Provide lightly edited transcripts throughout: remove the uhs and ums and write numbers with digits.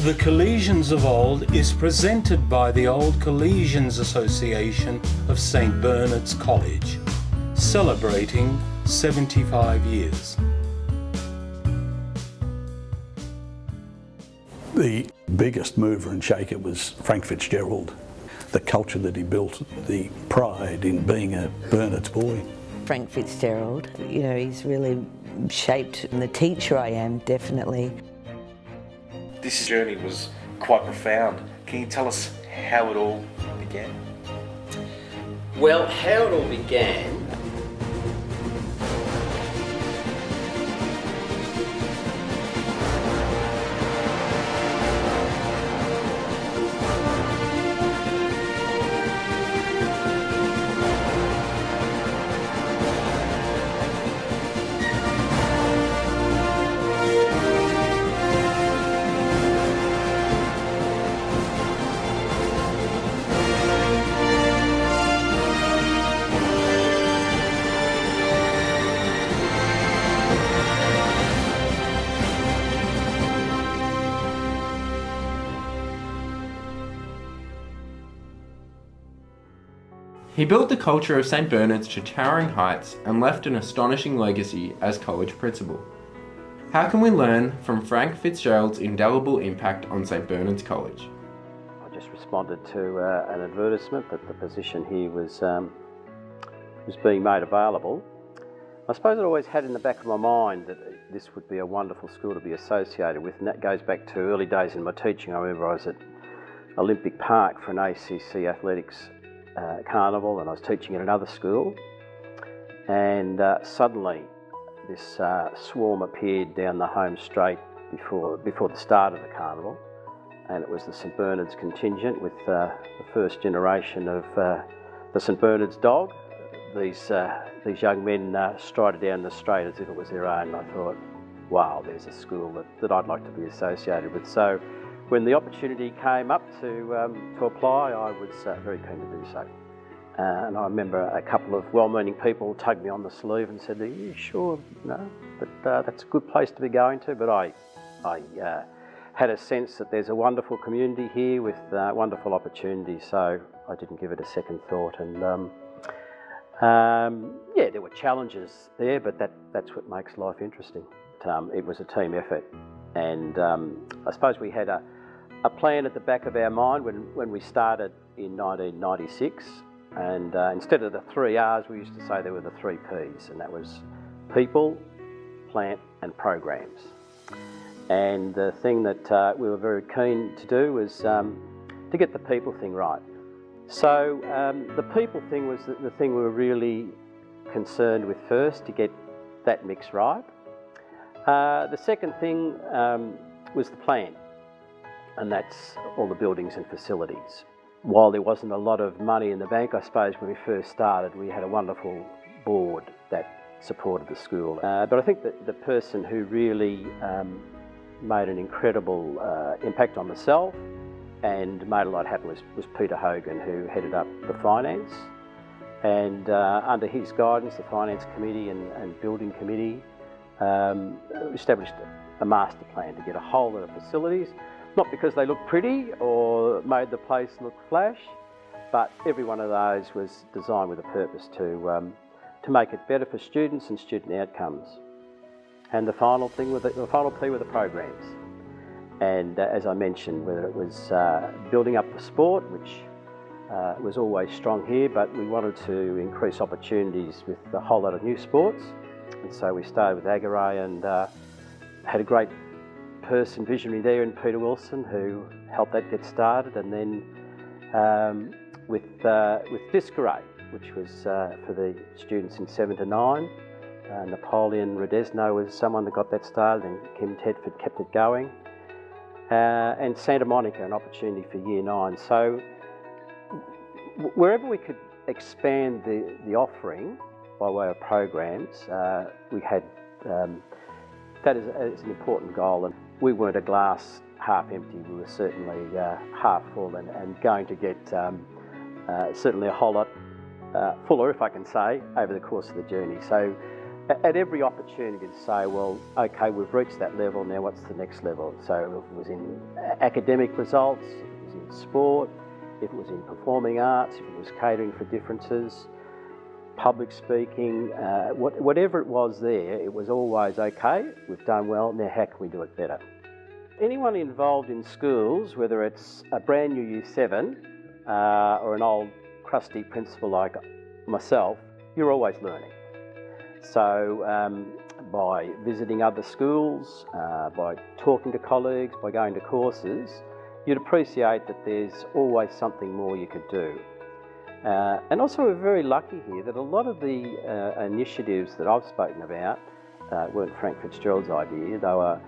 The Collegians of Old is presented by the Old Collegians Association of St Burnitz College, celebrating 75 years. The biggest mover and shaker was Frank Fitzgerald. The culture that he built, the pride in being a Burnitz boy. Frank Fitzgerald, he's really shaped the teacher I am, definitely. This journey was quite profound. Can you tell us how it all began? Well, how it all began, he built the culture of St Burnitz to towering heights and left an astonishing legacy as college principal. How can we learn from Frank Fitzgerald's indelible impact on St Burnitz College? I just responded to an advertisement that the position here was being made available. I suppose I always had in the back of my mind that this would be a wonderful school to be associated with, and that goes back to early days in my teaching. I remember I was at Olympic Park for an ACC athletics carnival, and I was teaching at another school, and suddenly this swarm appeared down the home straight before the start of the carnival, and it was the St Bernard's contingent with the first generation of the St Bernard's dog. These young men strided down the straight as if it was their own, and I thought, wow, there's a school that I'd like to be associated with. So when the opportunity came up to apply, I was very keen to do so. And I remember a couple of well-meaning people tugged me on the sleeve and said, "Are you sure? No, but that's a good place to be going to." But I had a sense that there's a wonderful community here with wonderful opportunities, so I didn't give it a second thought. And yeah, there were challenges there, but that's what makes life interesting. It was a team effort, and I suppose we had a plan at the back of our mind when we started in 1996, and instead of the 3 R's, we used to say there were the 3 P's, and that was people, plant and programs. And the thing that we were very keen to do was to get the people thing right. So the people thing was the thing we were really concerned with first, to get that mix right. The second thing was the plan, and that's all the buildings and facilities. While there wasn't a lot of money in the bank, I suppose when we first started, we had a wonderful board that supported the school. But I think that the person who really made an incredible impact on myself and made a lot happen was Peter Hogan, who headed up the finance. And under his guidance, the finance committee and building committee established a master plan to get a whole lot of facilities, not because they looked pretty or made the place look flash, but every one of those was designed with a purpose to make it better for students and student outcomes. And the final P were the programs. And as I mentioned, whether it was building up the sport, which was always strong here, but we wanted to increase opportunities with a whole lot of new sports. And so we started with Agaray and had a great person, visionary there in Peter Wilson, who helped that get started. And then with Discaray, which was for the students in 7 to 9. Napoleon Rodesno was someone that got that started, and Kim Tedford kept it going. And Santa Monica, an opportunity for Year 9. So wherever we could expand the offering by way of programs, we had that is an important goal. And we weren't a glass half empty, we were certainly half full, and going to get certainly a whole lot fuller, if I can say, over the course of the journey. So at every opportunity to say, well, okay, we've reached that level, now what's the next level? So if it was in academic results, if it was in sport, if it was in performing arts, if it was catering for differences, public speaking, whatever it was there, it was always, okay, we've done well, now how can we do it better? Anyone involved in schools, whether it's a brand new Year 7 or an old crusty principal like myself, you're always learning. So by visiting other schools, by talking to colleagues, by going to courses, you'd appreciate that there's always something more you could do. And also we're very lucky here that a lot of the initiatives that I've spoken about weren't Frank Fitzgerald's idea. They were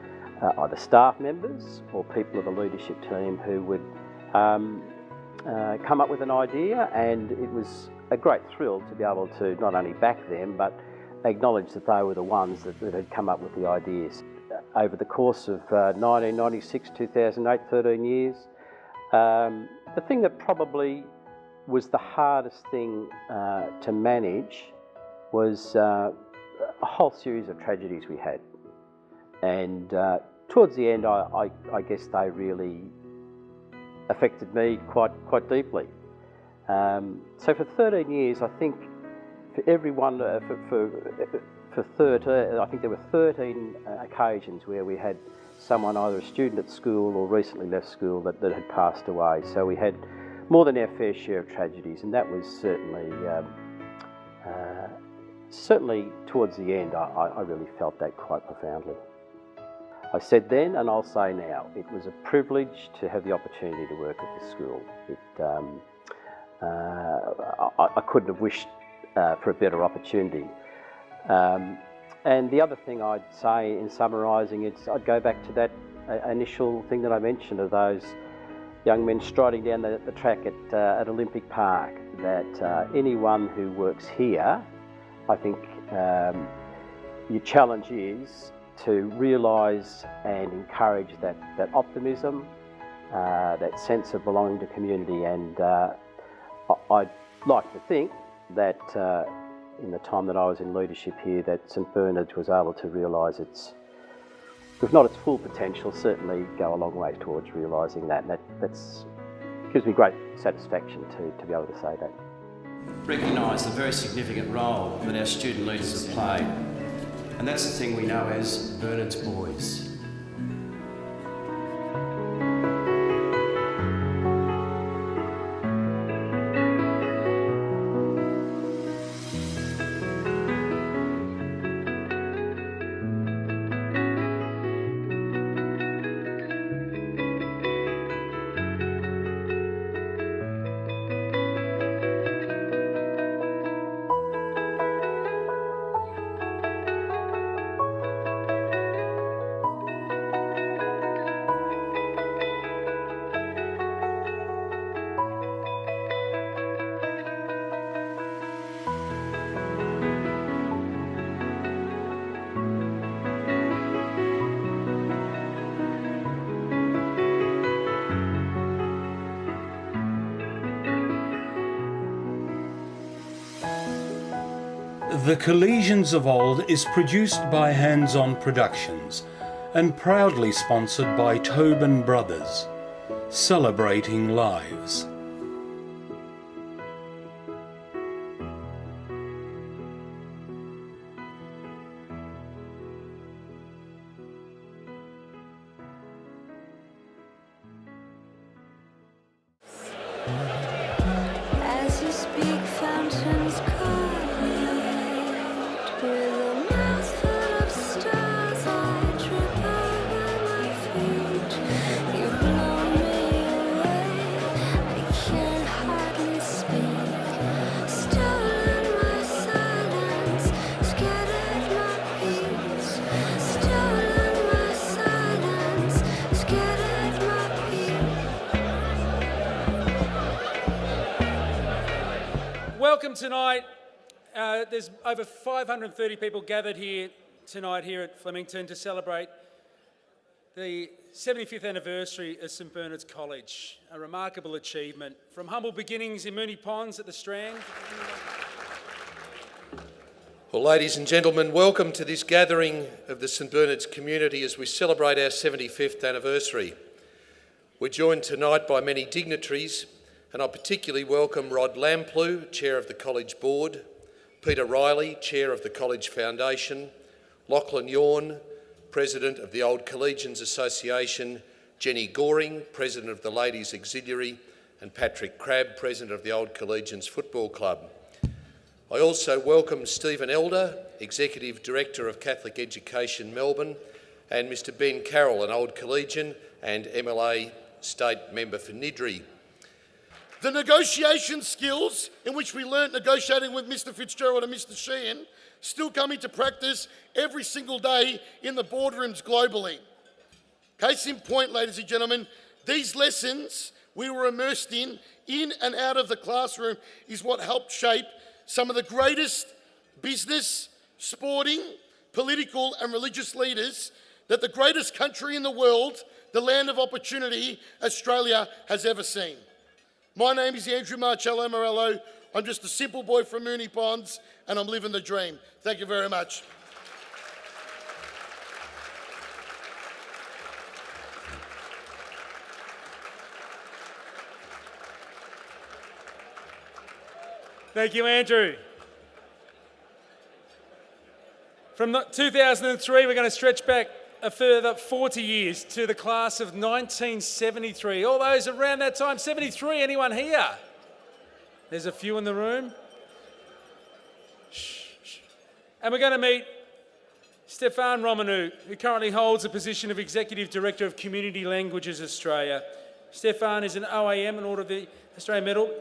either staff members or people of the leadership team who would come up with an idea, and it was a great thrill to be able to not only back them but acknowledge that they were the ones that had come up with the ideas. Over the course of 1996, 2008, 13 years, the thing that probably was the hardest thing to manage was a whole series of tragedies we had. And towards the end, I guess they really affected me quite deeply. So for 13 years, I think for everyone, for 13, I think there were 13 occasions where we had someone, either a student at school or recently left school, that had passed away. So we had more than our fair share of tragedies, and that was certainly towards the end, I really felt that quite profoundly. I said then, and I'll say now, it was a privilege to have the opportunity to work at this school. I couldn't have wished for a better opportunity. And the other thing I'd say in summarising it, I'd go back to that initial thing that I mentioned of those young men striding down the track at Olympic Park, that anyone who works here, I think your challenge is to realise and encourage that optimism, that sense of belonging to community. And I'd like to think that in the time that I was in leadership here, that St Bernard's was able to realise its, if not its full potential, certainly go a long way towards realising that. And that's gives me great satisfaction to be able to say that. Recognise the very significant role that our student leaders have played, and that's the thing we know as Burnitz Boys. The Collegians of Old is produced by Hands On Productions and proudly sponsored by Tobin Brothers, celebrating lives. As you speak, fountains collide. With a mouth full of stars, I trip over my feet. You blow me away, I can hardly speak. Stolen my silence, scattered my peace. Stolen my silence, scattered my peace. Welcome tonight. There's over 530 people gathered here tonight here at Flemington to celebrate the 75th anniversary of St Bernard's College, a remarkable achievement. From humble beginnings in Moonee Ponds at the Strand, Well, ladies and gentlemen, welcome to this gathering of the St Bernard's community as we celebrate our 75th anniversary. We're joined tonight by many dignitaries, and I particularly welcome Rod Lamplew, Chair of the College Board, Peter Riley, Chair of the College Foundation, Lachlan Yorn, President of the Old Collegians Association, Jenny Goring, President of the Ladies Auxiliary, and Patrick Crabb, President of the Old Collegians Football Club. I also welcome Stephen Elder, Executive Director of Catholic Education Melbourne, and Mr Ben Carroll, an Old Collegian and MLA State Member for Niddrie. The negotiation skills in which we learnt negotiating with Mr Fitzgerald and Mr Sheehan still come into practice every single day in the boardrooms globally. Case in point, ladies and gentlemen, these lessons we were immersed in and out of the classroom is what helped shape some of the greatest business, sporting, political and religious leaders that the greatest country in the world, the land of opportunity, Australia, has ever seen. My name is Andrew Marcello Morello. I'm just a simple boy from Moonee Ponds and I'm living the dream. Thank you very much. Thank you, Andrew. From 2003, we're going to stretch back a further 40 years to the class of 1973. All those around that time, 73, anyone here? There's a few in the room. Shh, shh. And we're going to meet Stefan Romanou, who currently holds the position of Executive Director of Community Languages Australia. Stefan is an OAM, an Order of the Australian Medal.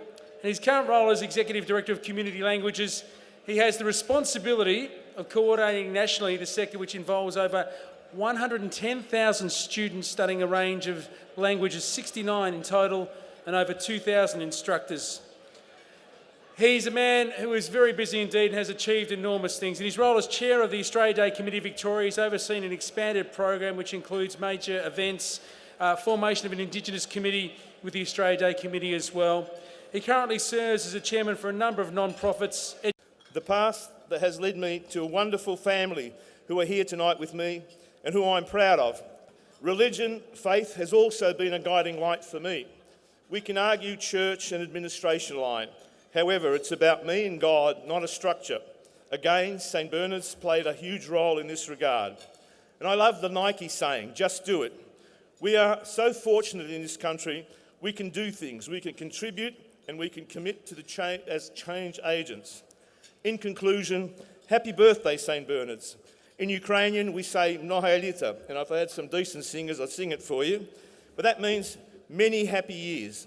In his current role as Executive Director of Community Languages, he has the responsibility of coordinating nationally the sector, which involves over 110,000 students studying a range of languages, 69 in total, and over 2,000 instructors. He's a man who is very busy indeed and has achieved enormous things. In his role as Chair of the Australia Day Committee Victoria, he's overseen an expanded program which includes major events, formation of an Indigenous committee with the Australia Day Committee as well. He currently serves as a chairman for a number of non-profits. The past that has led me to a wonderful family who are here tonight with me and who I'm proud of. Religion, faith has also been a guiding light for me. We can argue church and administration line. However, it's about me and God, not a structure. Again, St Bernard's played a huge role in this regard. And I love the Nike saying, just do it. We are so fortunate in this country, we can do things, we can contribute, and we can commit to the change as change agents. In conclusion, happy birthday, St Bernard's. In Ukrainian, we say mnoho lita, and if I had some decent singers, I'd sing it for you. But that means many happy years.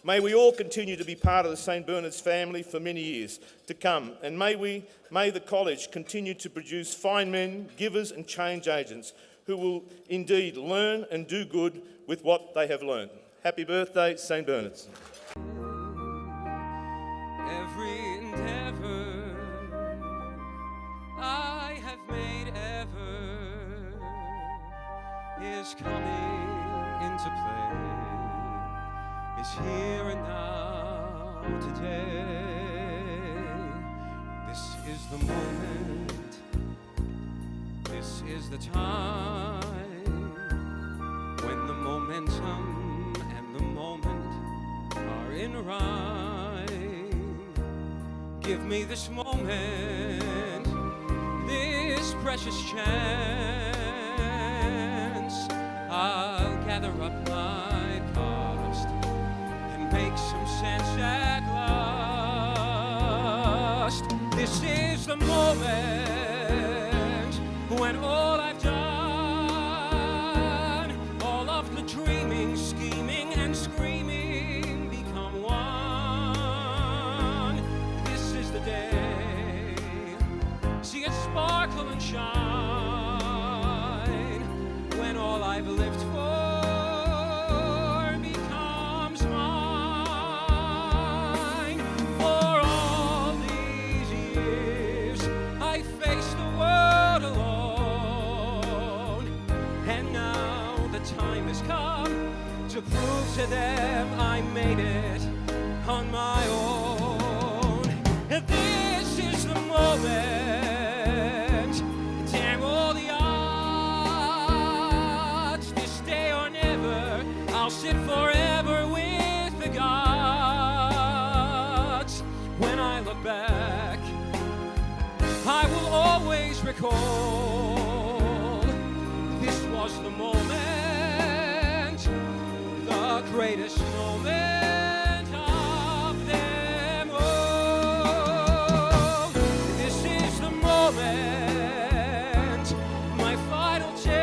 May we all continue to be part of the St Bernard's family for many years to come, and may the college continue to produce fine men, givers and change agents who will indeed learn and do good with what they have learned. Happy birthday, St Bernard's. Every endeavor I have made ever is coming into play, is here and now today. This is the moment, this is the time when the momentum and the moment are in rhyme. Give me this moment, this precious chance. I'll gather up my past and make some sense at last. This is the moment when all I've done, all of the dreaming, scheming and screaming become one. This is the day, see it sparkle and shine, when all I've lived for becomes mine. For all these years I faced the world alone, and now the time has come to prove to them I made it on my own. And this is the moment sit forever with the gods. When I look back, I will always recall this was the moment, the greatest moment of them all. This is the moment, my final test.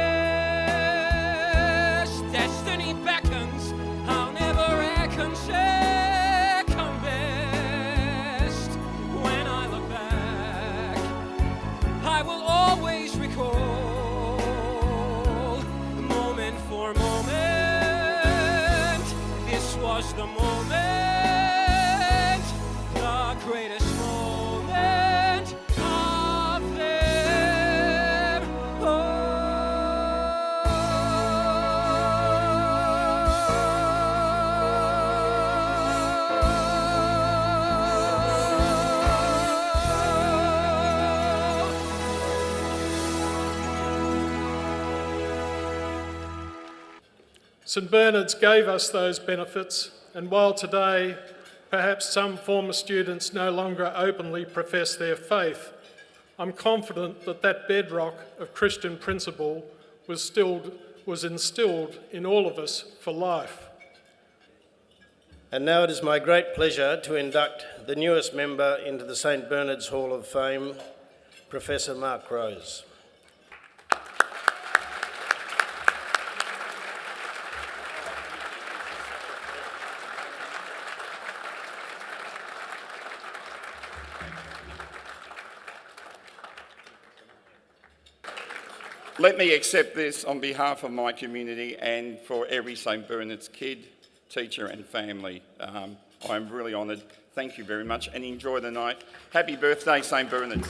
Destiny beckons, I'll never reckon second best. When I look back, I will always recall, moment for moment, this was the moment, the greatest moment of them St Bernard's gave us those benefits, and while today perhaps some former students no longer openly profess their faith, I'm confident that that bedrock of Christian principle was instilled in all of us for life. And now it is my great pleasure to induct the newest member into the St Bernard's Hall of Fame, Professor Mark Rose. Let me accept this on behalf of my community and for every St Bernard's kid, teacher and family. I'm really honoured. Thank you very much and enjoy the night. Happy birthday, St Bernard's.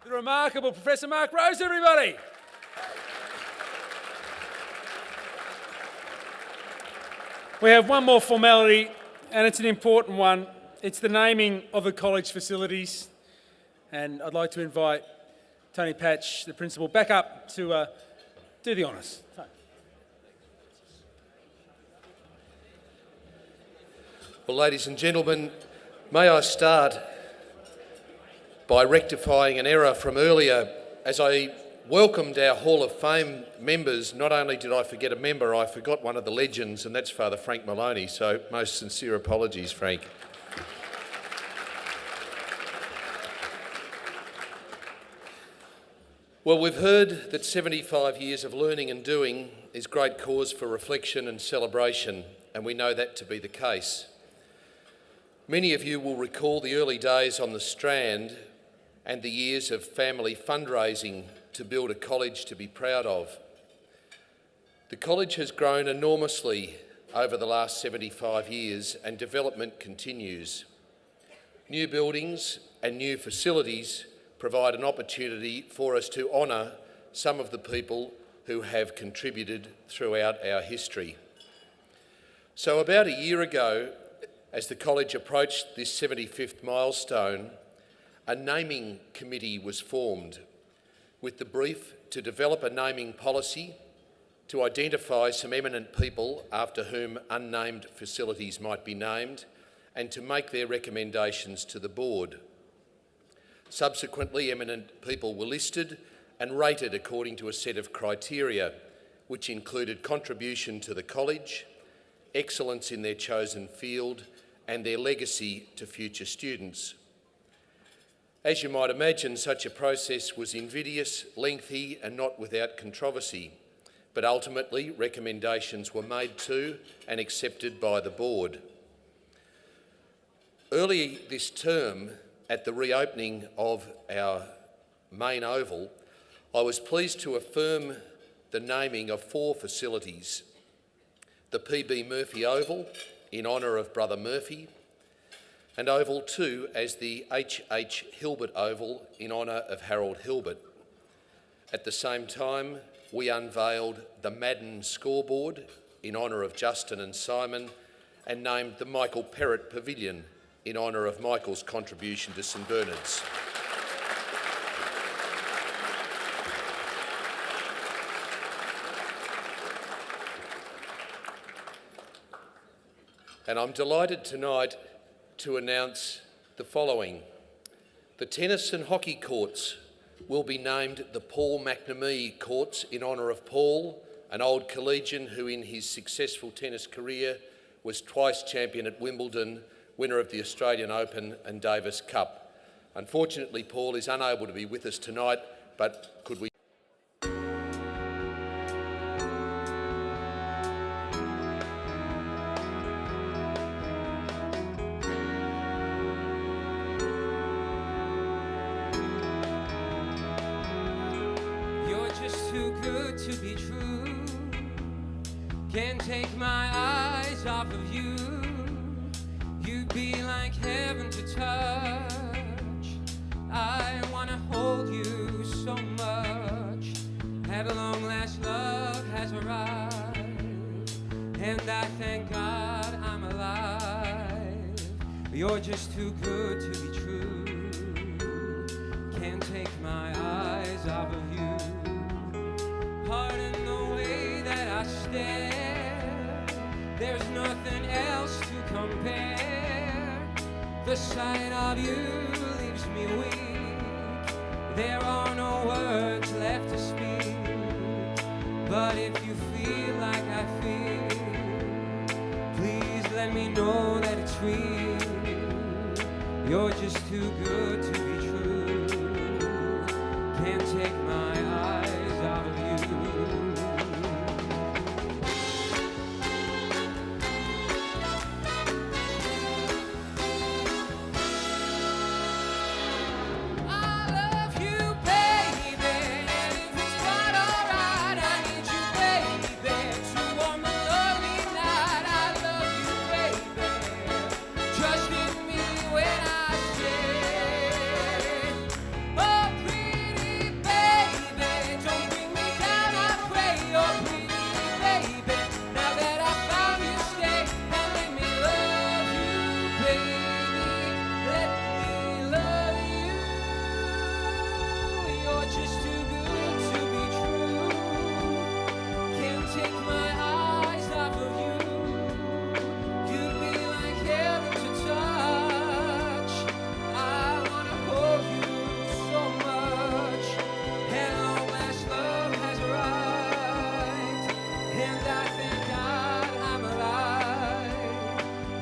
The remarkable Professor Mark Rose, everybody. We have one more formality, and it's an important one. It's the naming of the college facilities, and I'd like to invite Tony Patch, the principal, back up to do the honours. Well, ladies and gentlemen, may I start by rectifying an error from earlier. As I welcomed our Hall of Fame members, not only did I forget a member, I forgot one of the legends, and that's Father Frank Maloney, so most sincere apologies, Frank. Well, we've heard that 75 years of learning and doing is great cause for reflection and celebration, and we know that to be the case. Many of you will recall the early days on the Strand and the years of family fundraising to build a college to be proud of. The college has grown enormously over the last 75 years and development continues. New buildings and new facilities provide an opportunity for us to honour some of the people who have contributed throughout our history. So about a year ago, as the college approached this 75th milestone, a naming committee was formed with the brief to develop a naming policy to identify some eminent people after whom unnamed facilities might be named and to make their recommendations to the board. Subsequently, eminent people were listed and rated according to a set of criteria, which included contribution to the college, excellence in their chosen field, and their legacy to future students. As you might imagine, such a process was invidious, lengthy, and not without controversy, but ultimately recommendations were made to and accepted by the board. Early this term, at the reopening of our main oval, I was pleased to affirm the naming of 4 facilities: the PB Murphy Oval in honour of Brother Murphy, and Oval 2 as the H.H. Hilbert Oval in honour of Harold Hilbert. At the same time, we unveiled the Madden Scoreboard in honour of Justin and Simon and named the Michael Perrott Pavilion in honour of Michael's contribution to St Bernard's. And I'm delighted tonight to announce the following. The tennis and hockey courts will be named the Paul McNamee Courts in honour of Paul, an old collegian who in his successful tennis career was twice champion at Wimbledon, winner of the Australian Open and Davis Cup. Unfortunately, Paul is unable to be with us tonight, but could we... Too good to be true. Can't take my eyes off of you. You'd be like heaven to touch. I wanna hold you so much. At long last, love has arrived, and I thank God I'm alive. You're just too good to be true. Can't take my eyes off of you. Pardon the way that I stare. There's nothing else to compare. The sight of you leaves me weak. There are no words left to speak. But if you feel like I feel, please let me know that it's real. You're just too good to be true. Can't take my eyes off of you.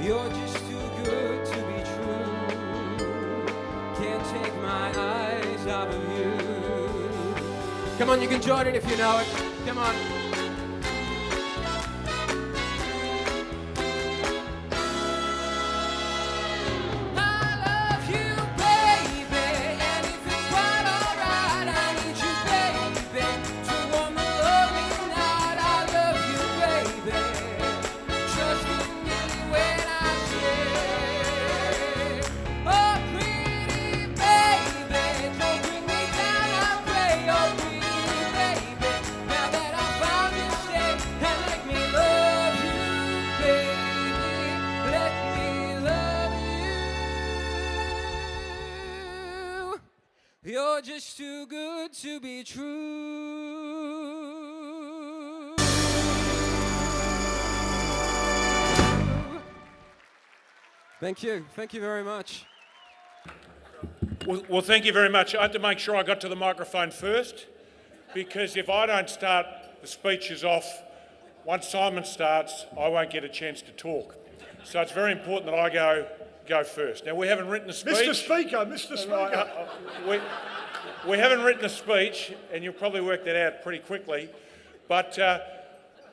You're just too good to be true. Can't take my eyes off of you. Come on, you can join it if you know it. Come on. You're just too good to be true. Thank you. Thank you very much. Well, thank you very much. I had to make sure I got to the microphone first, because if I don't start the speeches off, once Simon starts, I won't get a chance to talk. So it's very important that I go first. Now, we haven't written a speech. Mr. Speaker. We haven't written a speech, and you'll probably work that out pretty quickly. But I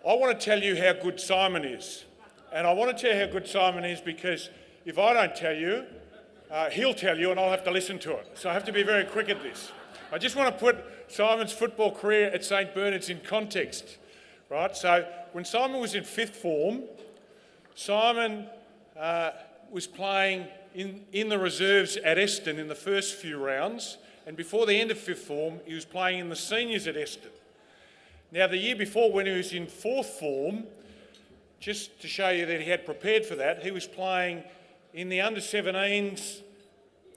want to tell you how good Simon is. And I want to tell you how good Simon is because if I don't tell you, he'll tell you and I'll have to listen to it. So I have to be very quick at this. I just want to put Simon's football career at St Bernard's in context. Right? So when Simon was in fifth form, Simon was playing in the reserves at Eston in the first few rounds, and before the end of fifth form, he was playing in the seniors at Eston. Now, the year before, when he was in fourth form, just to show you that he had prepared for that, he was playing in the under-17s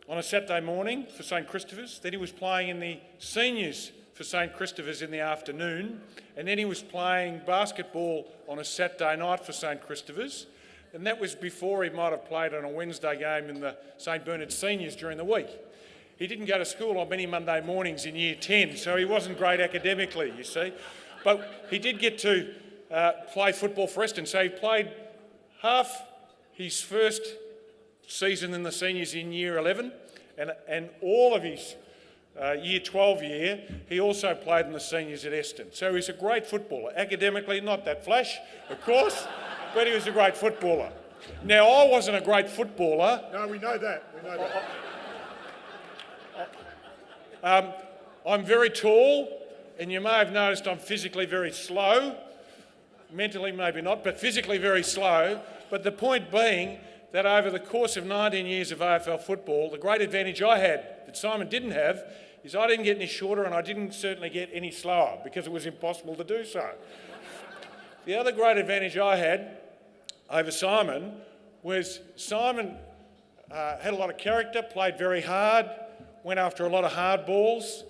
on a Saturday morning for St Christopher's. Then he was playing in the seniors for St Christopher's in the afternoon. And then he was playing basketball on a Saturday night for St Christopher's. And that was before he might have played on a Wednesday game in the St Bernard's seniors during the week. He didn't go to school on many Monday mornings in year 10, so he wasn't great academically, you see. But he did get to play football for Eston, so he played half his first season in the seniors in year 11 and all of his year 12 year, he also played in the seniors at Eston. So he's a great footballer. Academically, not that flash, of course, but he was a great footballer. Now, I wasn't a great footballer. No, we know that. We know that. I'm very tall, and you may have noticed I'm physically very slow. Mentally, maybe not, but physically very slow. But the point being that over the course of 19 years of AFL football, the great advantage I had that Simon didn't have is I didn't get any shorter and I didn't certainly get any slower because it was impossible to do so. The other great advantage I had over Simon was Simon had a lot of character, played very hard, went after a lot of hard balls,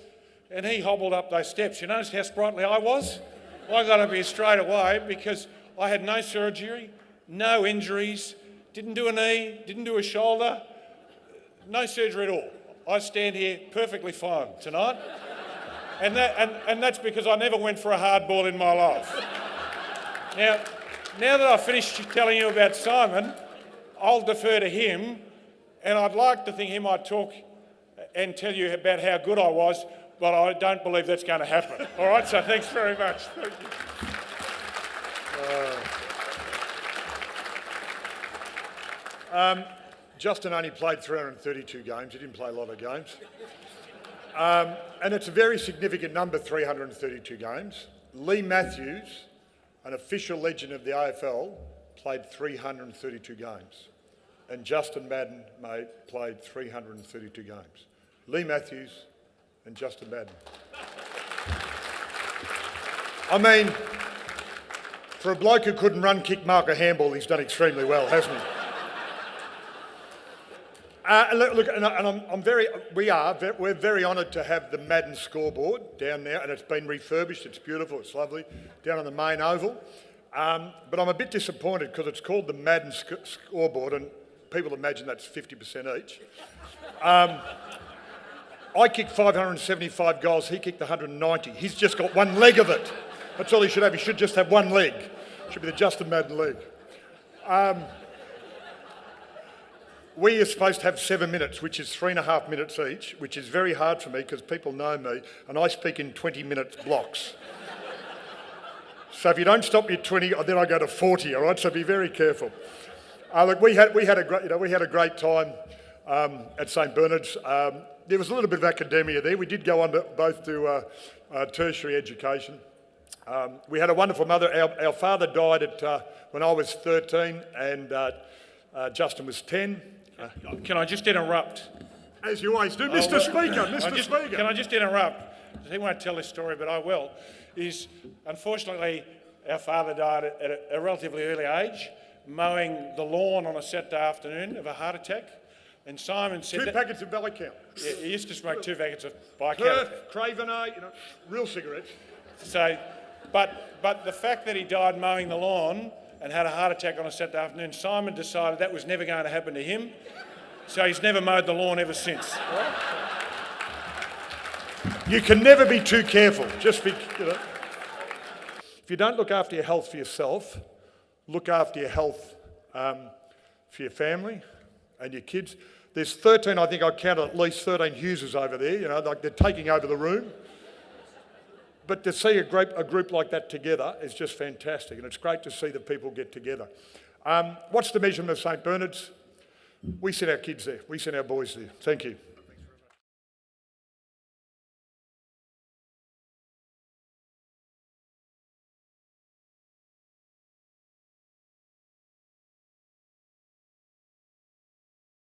and he hobbled up those steps. You notice how sprightly I was? I got up here straight away because I had no surgery, no injuries, didn't do a knee, didn't do a shoulder, no surgery at all. I stand here perfectly fine tonight. And that's because I never went for a hard ball in my life. Now that I've finished telling you about Simon, I'll defer to him, and I'd like to think he might talk and tell you about how good I was, but I don't believe that's going to happen. All right, so thanks very much. Thank you. Justin only played 332 games. He didn't play a lot of games. And it's a very significant number, 332 games. Lee Matthews, an official legend of the AFL, played 332 games. And Justin Madden, mate, played 332 games. Lee Matthews and Justin Madden. I mean, for a bloke who couldn't run, kick, mark a handball, he's done extremely well, hasn't he? Look, we're very honoured to have the Madden scoreboard down there, and it's been refurbished. It's beautiful. It's lovely down on the main oval. But I'm a bit disappointed because it's called the Madden scoreboard, and people imagine that's 50% each. I kicked 575 goals. He kicked 190. He's just got one leg of it. That's all he should have. He should just have one leg. Should be the Justin Madden leg. We are supposed to have 7 minutes, which is 3.5 minutes each, which is very hard for me because people know me and I speak in 20-minute blocks. So if you don't stop me at 20, then I go to 40, all right? So be very careful. Look, we had a great time at St Bernard's. There was a little bit of academia there. We did go on to both do tertiary education. We had a wonderful mother. Our father died when I was 13 and Justin was 10. Can I just interrupt? As you always do. Mr. Speaker. Can I just interrupt? He won't tell this story, but I will. Unfortunately, our father died at a relatively early age, mowing the lawn on a Saturday afternoon of a heart attack. And Simon said Two packets of Belly Count. Yeah, he used to smoke 2 packets of Bike Perth, Craven, real cigarettes. So, but the fact that he died mowing the lawn and had a heart attack on a Saturday afternoon, Simon decided that was never going to happen to him. So he's never mowed the lawn ever since. You can never be too careful. Just be, If you don't look after your health for yourself, look after your health for your family and your kids. There's 13, I think I counted at least 13 Hugheses over there, like they're taking over the room. But to see a group like that together is just fantastic, and it's great to see the people get together. What's the measurement of St Bernard's? We sent our kids there. We sent our boys there. Thank you.